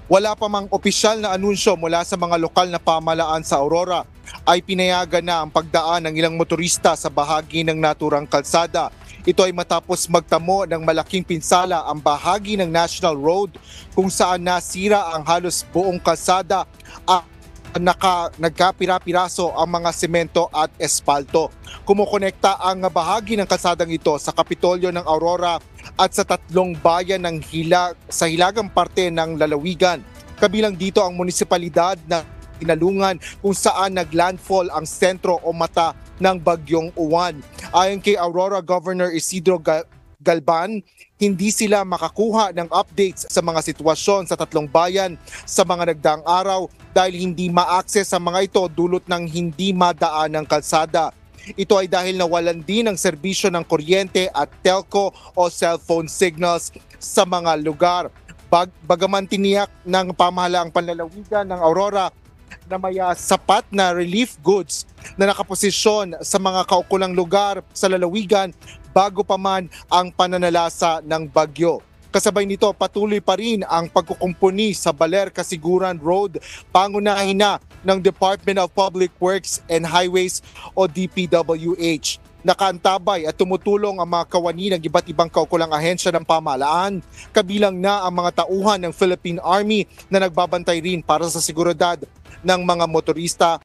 Wala pa mang opisyal na anunsyo mula sa mga lokal na pamahalaan sa Aurora ay pinayagan na ang pagdaan ng ilang motorista sa bahagi ng naturang kalsada. Ito ay matapos magtamo ng malaking pinsala ang bahagi ng National Road kung saan nasira ang halos buong kalsada at nagkapira-piraso ang mga semento at espalto. Kumukonekta ang bahagi ng kalsadang ito sa Kapitolyo ng Aurora at sa tatlong bayan ng sa hilagang parte ng lalawigan. Kabilang dito ang munisipalidad na Tinalungan kung saan naglandfall ang sentro o mata ng Bagyong Uwan. Ayon kay Aurora Governor Isidro Galban, hindi sila makakuha ng updates sa mga sitwasyon sa tatlong bayan sa mga nagdaang araw dahil hindi ma-access sa mga ito dulot ng hindi madaan ng kalsada. Ito ay dahil nawalan din ng serbisyo ng kuryente at telco o cellphone signals sa mga lugar. Bagaman tiniyak ng pamahalaang panlalawigan ng Aurora na may sapat na relief goods na nakaposisyon sa mga kaukulang lugar sa lalawigan bago pa man ang pananalasa ng bagyo. Kasabay nito, patuloy pa rin ang pagkukumpuni sa Baler Kasiguran Road, pangunahin na ng Department of Public Works and Highways o DPWH. Nakaantabay at tumutulong ang mga kawani ng iba't ibang kaukulang ahensya ng pamahalaan, kabilang na ang mga tauhan ng Philippine Army na nagbabantay rin para sa seguridad ng mga motorista